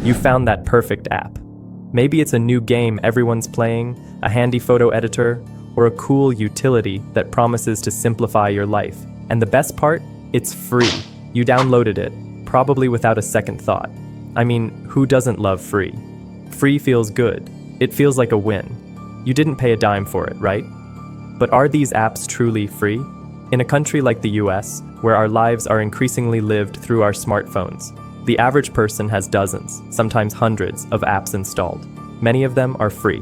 You found that perfect app. Maybe it's a new game everyone's playing, a handy photo editor, or a cool utility that promises to simplify your life. And the best part? It's free. You downloaded it, probably without a second thought. I mean, who doesn't love free? Free feels good. It feels like a win. You didn't pay a dime for it, right? But are these apps truly free? In a country like the US, where our lives are increasingly lived through our smartphones, the average person has dozens, sometimes hundreds, of apps installed. Many of them are free.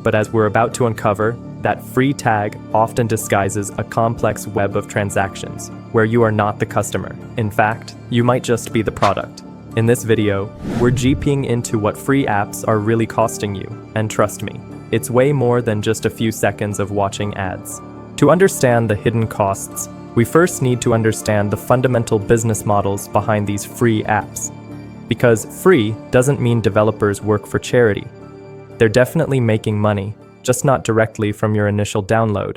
But as we're about to uncover, that free tag often disguises a complex web of transactions, where you are not the customer. In fact, you might just be the product. In this video, we're GPing into what free apps are really costing you, and trust me, it's way more than just a few seconds of watching ads. To understand the hidden costs, we first need to understand the fundamental business models behind these free apps. Because free doesn't mean developers work for charity. They're definitely making money, just not directly from your initial download.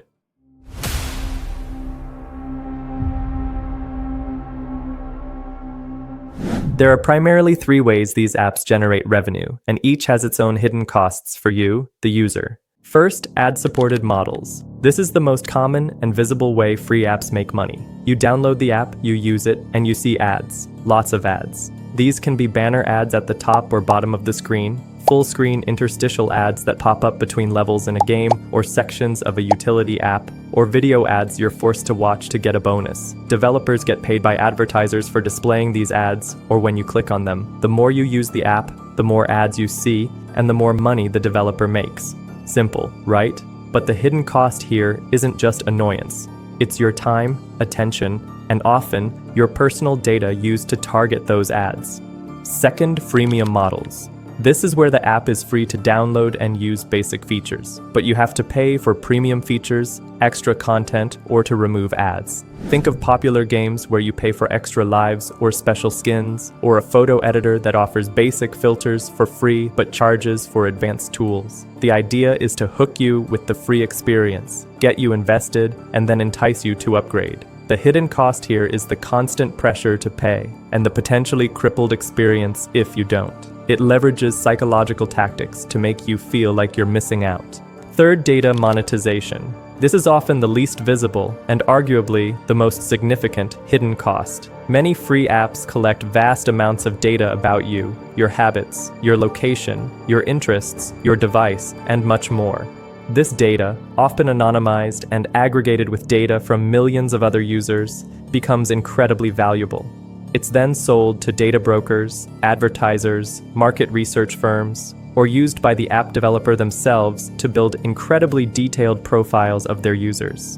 There are primarily three ways these apps generate revenue, and each has its own hidden costs for you, the user. First, ad-supported models. This is the most common and visible way free apps make money. You download the app, you use it, and you see ads. Lots of ads. These can be banner ads at the top or bottom of the screen, full-screen interstitial ads that pop up between levels in a game or sections of a utility app, or video ads you're forced to watch to get a bonus. Developers get paid by advertisers for displaying these ads, or when you click on them. The more you use the app, the more ads you see, and the more money the developer makes. Simple, right? But the hidden cost here isn't just annoyance. It's your time, attention, and often your personal data used to target those ads. Second, freemium models. This is where the app is free to download and use basic features, but you have to pay for premium features, extra content, or to remove ads. Think of popular games where you pay for extra lives or special skins, or a photo editor that offers basic filters for free but charges for advanced tools. The idea is to hook you with the free experience, get you invested, and then entice you to upgrade. The hidden cost here is the constant pressure to pay, and the potentially crippled experience if you don't. It leverages psychological tactics to make you feel like you're missing out. Third, data monetization. This is often the least visible and arguably the most significant hidden cost. Many free apps collect vast amounts of data about you, your habits, your location, your interests, your device, and much more. This data, often anonymized and aggregated with data from millions of other users, becomes incredibly valuable. It's then sold to data brokers, advertisers, market research firms, or used by the app developer themselves to build incredibly detailed profiles of their users.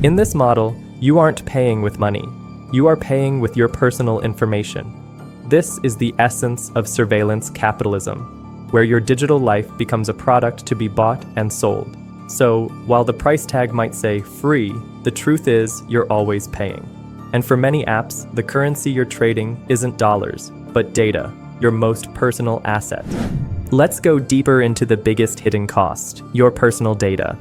In this model, you aren't paying with money. You are paying with your personal information. This is the essence of surveillance capitalism, where your digital life becomes a product to be bought and sold. So, while the price tag might say free, the truth is you're always paying. And for many apps, the currency you're trading isn't dollars, but data, your most personal asset. Let's go deeper into the biggest hidden cost, your personal data.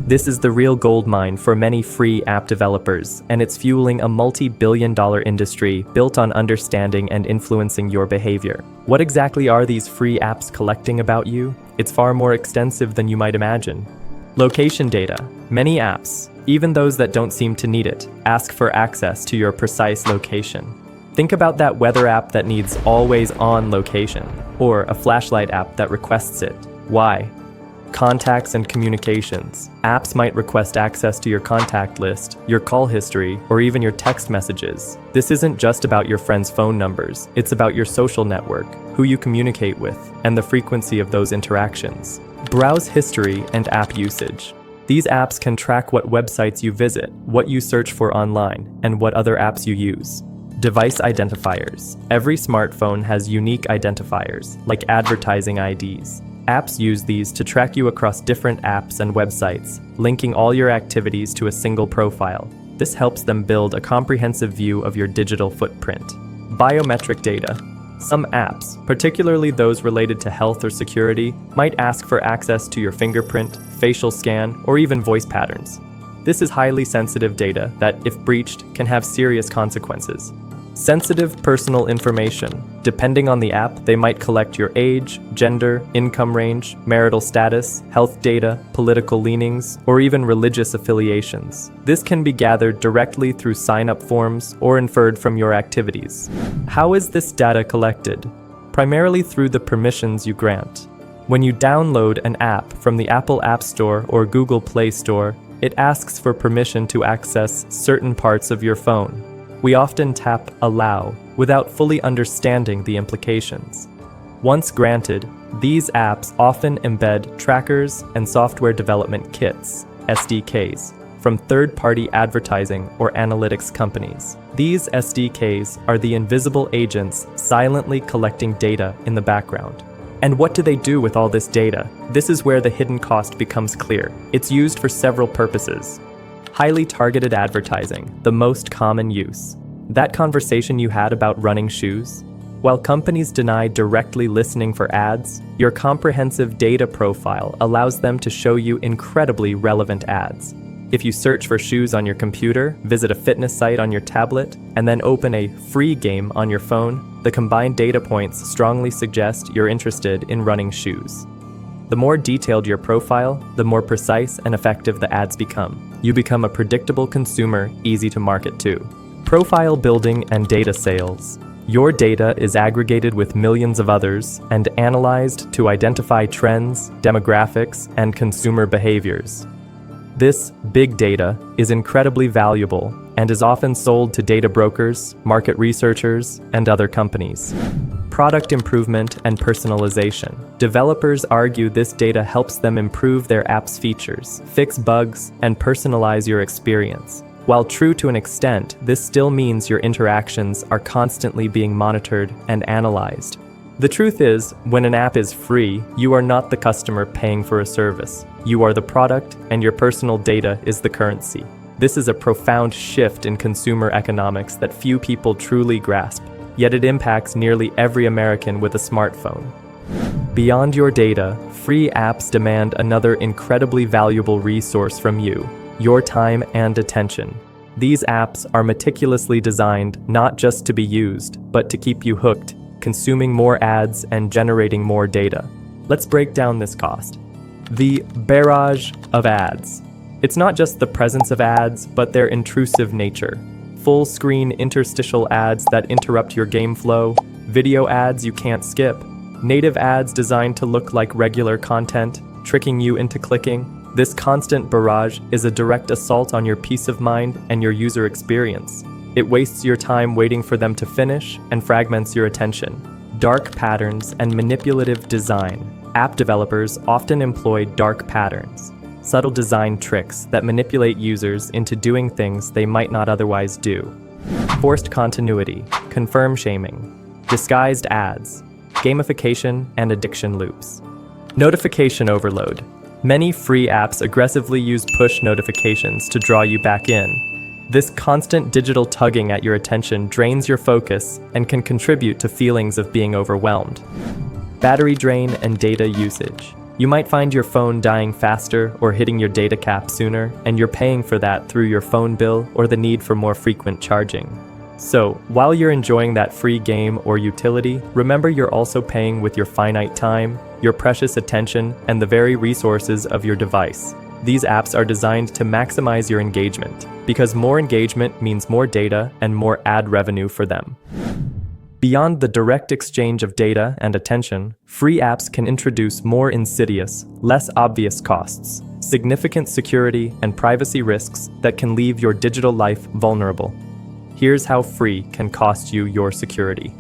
This is the real goldmine for many free app developers, and it's fueling a multi-billion-dollar industry built on understanding and influencing your behavior. What exactly are these free apps collecting about you? It's far more extensive than you might imagine. Location data. Many apps, even those that don't seem to need it, ask for access to your precise location. Think about that weather app that needs always-on location, or a flashlight app that requests it. Why? Contacts and communications. Apps might request access to your contact list, your call history, or even your text messages. This isn't just about your friends' phone numbers, it's about your social network, who you communicate with, and the frequency of those interactions. Browse history and app usage. These apps can track what websites you visit, what you search for online, and what other apps you use. Device identifiers. Every smartphone has unique identifiers, like advertising IDs. Apps use these to track you across different apps and websites, linking all your activities to a single profile. This helps them build a comprehensive view of your digital footprint. Biometric data. Some apps, particularly those related to health or security, might ask for access to your fingerprint, facial scan, or even voice patterns. This is highly sensitive data that, if breached, can have serious consequences. Sensitive personal information. Depending on the app, they might collect your age, gender, income range, marital status, health data, political leanings, or even religious affiliations. This can be gathered directly through sign-up forms or inferred from your activities. How is this data collected? Primarily through the permissions you grant. When you download an app from the Apple App Store or Google Play Store, it asks for permission to access certain parts of your phone. We often tap Allow without fully understanding the implications. Once granted, these apps often embed trackers and software development kits, SDKs, from third-party advertising or analytics companies. These SDKs are the invisible agents silently collecting data in the background. And what do they do with all this data? This is where the hidden cost becomes clear. It's used for several purposes. Highly targeted advertising, the most common use. That conversation you had about running shoes? While companies deny directly listening for ads, your comprehensive data profile allows them to show you incredibly relevant ads. If you search for shoes on your computer, visit a fitness site on your tablet, and then open a free game on your phone, the combined data points strongly suggest you're interested in running shoes. The more detailed your profile, the more precise and effective the ads become. You become a predictable consumer, easy to market to. Profile building and data sales. Your data is aggregated with millions of others and analyzed to identify trends, demographics, and consumer behaviors. This big data is incredibly valuable and is often sold to data brokers, market researchers, and other companies. Product improvement and personalization. Developers argue this data helps them improve their app's features, fix bugs, and personalize your experience. While true to an extent, this still means your interactions are constantly being monitored and analyzed. The truth is, when an app is free, you are not the customer paying for a service. You are the product, and your personal data is the currency. This is a profound shift in consumer economics that few people truly grasp, yet it impacts nearly every American with a smartphone. Beyond your data, free apps demand another incredibly valuable resource from you: your time and attention. These apps are meticulously designed not just to be used, but to keep you hooked, consuming more ads and generating more data. Let's break down this cost. The barrage of ads. It's not just the presence of ads, but their intrusive nature. Full-screen interstitial ads that interrupt your game flow, video ads you can't skip, native ads designed to look like regular content, tricking you into clicking. This constant barrage is a direct assault on your peace of mind and your user experience. It wastes your time waiting for them to finish and fragments your attention. Dark patterns and manipulative design. App developers often employ dark patterns, subtle design tricks that manipulate users into doing things they might not otherwise do. Forced continuity, confirm shaming, disguised ads, gamification, and addiction loops. Notification overload. Many free apps aggressively use push notifications to draw you back in. This constant digital tugging at your attention drains your focus and can contribute to feelings of being overwhelmed. Battery drain and data usage. You might find your phone dying faster or hitting your data cap sooner, and you're paying for that through your phone bill or the need for more frequent charging. So, while you're enjoying that free game or utility, remember you're also paying with your finite time, your precious attention, and the very resources of your device. These apps are designed to maximize your engagement, because more engagement means more data and more ad revenue for them. Beyond the direct exchange of data and attention, free apps can introduce more insidious, less obvious costs, significant security and privacy risks that can leave your digital life vulnerable. Here's how free can cost you your security.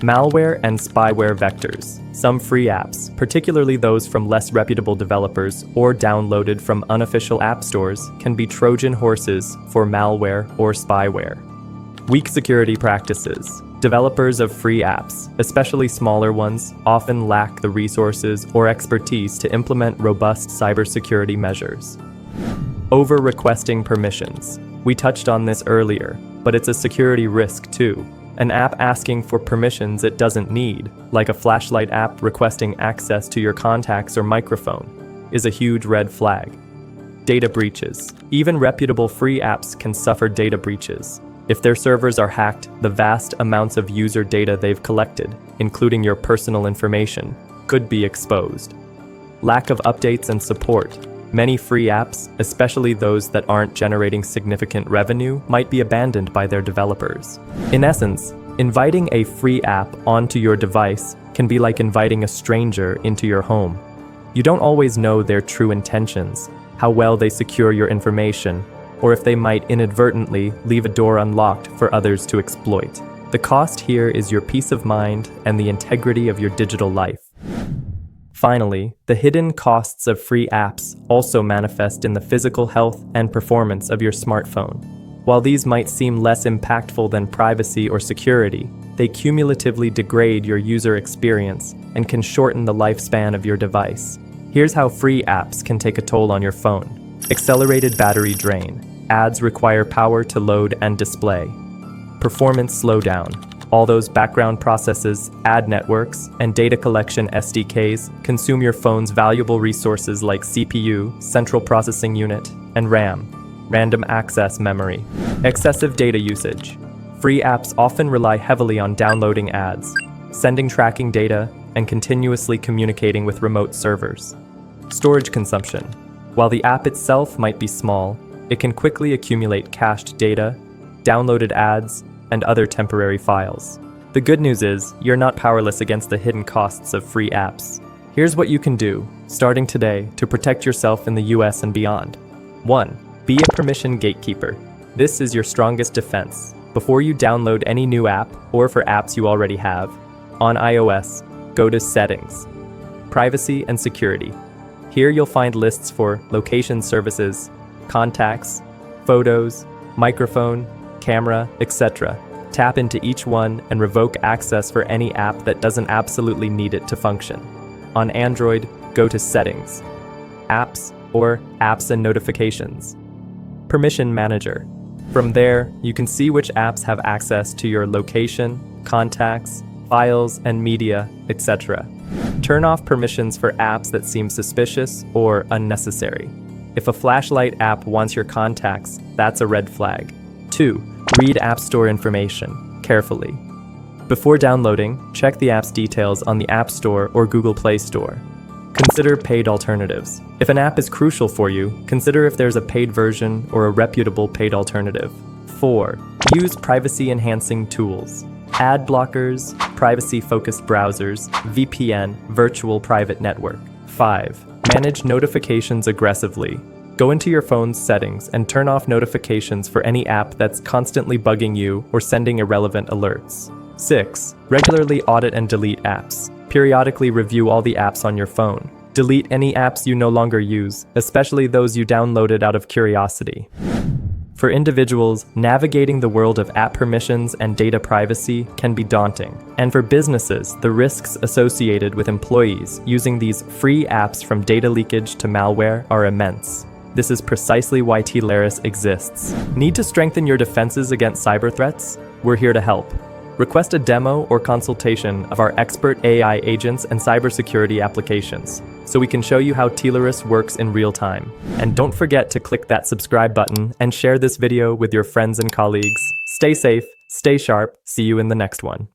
Malware and spyware vectors. Some free apps, particularly those from less reputable developers or downloaded from unofficial app stores, can be Trojan horses for malware or spyware. Weak security practices. Developers of free apps, especially smaller ones, often lack the resources or expertise to implement robust cybersecurity measures. Over-requesting permissions. We touched on this earlier, but it's a security risk too. An app asking for permissions it doesn't need, like a flashlight app requesting access to your contacts or microphone, is a huge red flag. Data breaches. Even reputable free apps can suffer data breaches. If their servers are hacked, the vast amounts of user data they've collected, including your personal information, could be exposed. Lack of updates and support. Many free apps, especially those that aren't generating significant revenue, might be abandoned by their developers. In essence, inviting a free app onto your device can be like inviting a stranger into your home. You don't always know their true intentions, how well they secure your information, or if they might inadvertently leave a door unlocked for others to exploit. The cost here is your peace of mind and the integrity of your digital life. Finally, the hidden costs of free apps also manifest in the physical health and performance of your smartphone. While these might seem less impactful than privacy or security, they cumulatively degrade your user experience and can shorten the lifespan of your device. Here's how free apps can take a toll on your phone. Accelerated battery drain. Ads require power to load and display. Performance slowdown. All those background processes, ad networks, and data collection SDKs consume your phone's valuable resources like CPU, central processing unit, and RAM, random access memory. Excessive data usage. Free apps often rely heavily on downloading ads, sending tracking data, and continuously communicating with remote servers. Storage consumption. While the app itself might be small, it can quickly accumulate cached data, downloaded ads, and other temporary files. The good news is, you're not powerless against the hidden costs of free apps. Here's what you can do, starting today, to protect yourself in the US and beyond. 1. Be a permission gatekeeper. This is your strongest defense. Before you download any new app, or for apps you already have, on iOS, go to Settings, Privacy and Security. Here you'll find lists for location services, contacts, photos, microphone, camera, etc. Tap into each one and revoke access for any app that doesn't absolutely need it to function. On Android, go to Settings, Apps, or Apps and Notifications. Permission Manager. From there, you can see which apps have access to your location, contacts, files, and media, etc. Turn off permissions for apps that seem suspicious or unnecessary. If a flashlight app wants your contacts, that's a red flag. 2. Read App Store information carefully. Before downloading, check the app's details on the App Store or Google Play Store. Consider paid alternatives. If an app is crucial for you, consider if there's a paid version or a reputable paid alternative. 4. Use privacy-enhancing tools. Ad blockers, privacy-focused browsers, VPN, virtual private network. 5. Manage notifications aggressively. Go into your phone's settings and turn off notifications for any app that's constantly bugging you or sending irrelevant alerts. 6. Regularly audit and delete apps. Periodically review all the apps on your phone. Delete any apps you no longer use, especially those you downloaded out of curiosity. For individuals, navigating the world of app permissions and data privacy can be daunting. And for businesses, the risks associated with employees using these free apps, from data leakage to malware, are immense. This is precisely why Tileris exists. Need to strengthen your defenses against cyber threats? We're here to help. Request a demo or consultation of our expert AI agents and cybersecurity applications, so we can show you how Tileris works in real time. And don't forget to click that subscribe button and share this video with your friends and colleagues. Stay safe, stay sharp, see you in the next one.